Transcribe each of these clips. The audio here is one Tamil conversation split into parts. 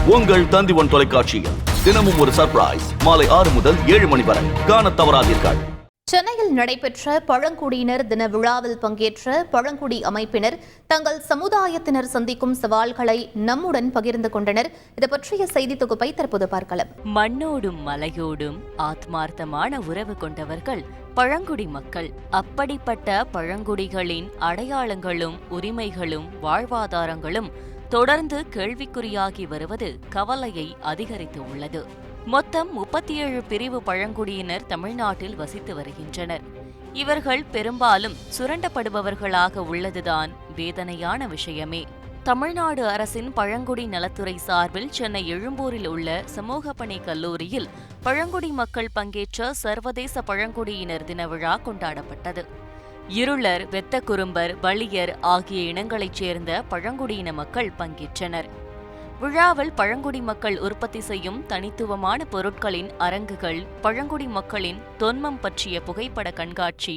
உங்கள் தந்தி1 தொலைக்காட்சியில் தினமும் ஒரு சர்ப்ரைஸ் மாலை 6 முதல் 7 மணி வரை காணத் தவறாதீர்கள். சென்னையில் நடைபெற்ற பழங்குடியினர் தின விழாவில் பங்கேற்ற பழங்குடி அமைப்பினர் தங்கள் சமுதாயத்தினர் சந்திக்கும் சவால்களை நம்முடன் பகிர்ந்து கொண்டனர். இது பற்றிய செய்தி தொகுப்பை தற்போது பார்க்கலாம். மண்ணோடும் மலையோடும் ஆத்மார்த்தமான உறவு கொண்டவர்கள் பழங்குடி மக்கள். அப்படிப்பட்ட பழங்குடிகளின் அடையாளங்களும் உரிமைகளும் வாழ்வாதாரங்களும் தொடர்ந்து கேள்விக்குறியாகி வருவது கவலையை அதிகரித்து உள்ளது. மொத்தம் 37 பிரிவு பழங்குடியினர் தமிழ்நாட்டில் வசித்து வருகின்றனர். இவர்கள் பெரும்பாலும் சுரண்டப்படுபவர்களாக உள்ளதுதான் வேதனையான விஷயமே. தமிழ்நாடு அரசின் பழங்குடி நலத்துறை சார்பில் சென்னை எழும்பூரில் உள்ள சமூக பணி கல்லூரியில் பழங்குடி மக்கள் பங்கேற்ற சர்வதேச பழங்குடியினர் தின விழா கொண்டாடப்பட்டது. இருளர், வெத்தக்குறும்பர், வலியர் ஆகிய இனங்களைச் சேர்ந்த பழங்குடியின மக்கள் பங்கேற்றனர். விழாவில் பழங்குடி மக்கள் உற்பத்தி செய்யும் தனித்துவமான பொருட்களின் அரங்குகள், பழங்குடி மக்களின் தொன்மம் பற்றிய புகைப்பட கண்காட்சி,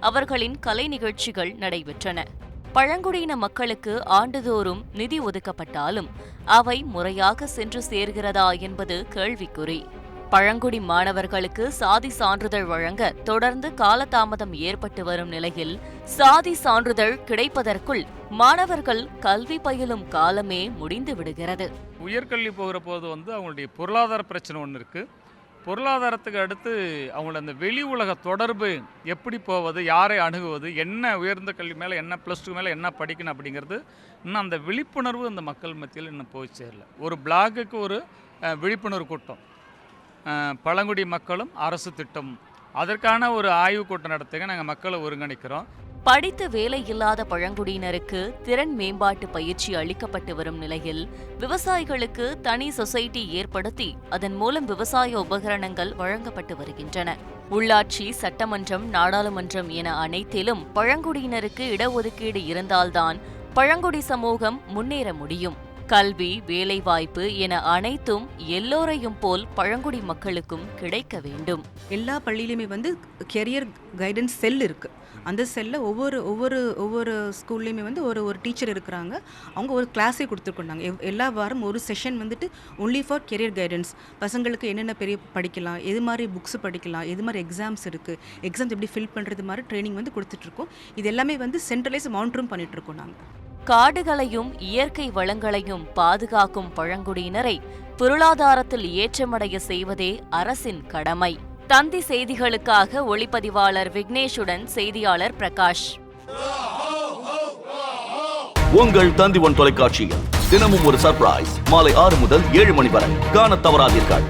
அவர்களின் கலை நிகழ்ச்சிகள் நடைபெற்றன. பழங்குடியின மக்களுக்கு ஆண்டுதோறும் நிதி ஒதுக்கப்பட்டாலும் அவை முறையாக சென்று சேர்கிறதா என்பது கேள்விக்குறி. பழங்குடி மாணவர்களுக்கு சாதி சான்றிதழ் வழங்க தொடர்ந்து காலதாமதம் ஏற்பட்டு வரும் நிலையில் சாதி சான்றிதழ் கிடைப்பதற்குள் மாணவர்கள் கல்வி பயிலும் காலமே முடிந்து விடுகிறது. உயர்கல்வி போகிற போது அவங்களுடைய பொருளாதார பிரச்சனை ஒன்று இருக்குது. பொருளாதாரத்துக்கு அடுத்து அவங்களோட அந்த வெளி உலக தொடர்பு எப்படி போவது, யாரை அணுகுவது, என்ன உயர்ந்த கல்வி மேலே, என்ன +2 மேலே என்ன படிக்கணும் அப்படிங்கிறது இன்னும் அந்த விழிப்புணர்வு அந்த மக்கள் மத்தியில் இன்னும் போய் சேரல. ஒரு பிளாகுக்கு ஒரு விழிப்புணர்வு கூட்டம், பழங்குடி மக்களும் அரசு திட்டம், அதற்கான ஒரு ஆய்வுக் கூட்டம் நடத்துங்க. நாங்கள் மக்களை ஒருங்கிணைக்கிறோம். படித்து வேலை இல்லாத பழங்குடியினருக்கு திறன் மேம்பாட்டு பயிற்சி அளிக்கப்பட்டு வரும் நிலையில் விவசாயிகளுக்கு தனி சொசைட்டி ஏற்படுத்தி அதன் மூலம் விவசாய உபகரணங்கள் வழங்கப்பட்டு வருகின்றன. உள்ளாட்சி, சட்டமன்றம், நாடாளுமன்றம் என அனைத்திலும் பழங்குடியினருக்கு இடஒதுக்கீடு இருந்தால்தான் பழங்குடி சமூகம் முன்னேற முடியும். கல்வி, வேலைவாய்ப்பு என அனைத்தும் எல்லோரையும் போல் பழங்குடி மக்களுக்கும் கிடைக்க வேண்டும். எல்லா பள்ளியிலுமே கெரியர் கைடன்ஸ் செல் இருக்கு. அந்த செல்ல ஒவ்வொரு ஸ்கூல்லையுமே ஒரு டீச்சர் இருக்கிறாங்க. அவங்க ஒரு கிளாஸே கொடுத்துருக்காங்க. எல்லா வாரம் ஒரு session only for career guidance. பசங்களுக்கு என்னென்ன பெரிய படிக்கலாம், எது மாதிரி புக்ஸ் படிக்கலாம், எது மாதிரி எக்ஸாம்ஸ் இருக்குது, எக்ஸாம்ஸ் எப்படி ஃபில் பண்ணுறது மாதிரி ட்ரைனிங் கொடுத்துட்ருக்கோம். இது எல்லாமே சென்ட்ரலைஸ் மானிட்டரும் பண்ணிகிட்ருக்கோம். நாங்கள் காடுகளையும் இயற்கை வளங்களையும் பாதுகாக்கும் பழங்குடியினரை பொருளாதாரத்தில் ஏற்றமடைய செய்வதே அரசின் கடமை. தந்தி செய்திகளுக்காக ஒளிப்பதிவாளர் விக்னேஷுடன் செய்தியாளர் பிரகாஷ். உங்கள் தந்தி1 தொலைக்காட்சியில் தினமும் ஒரு சர்ப்ரைஸ் மாலை 6 முதல் 7 மணி வரை காணத் தவறாதீர்கள்.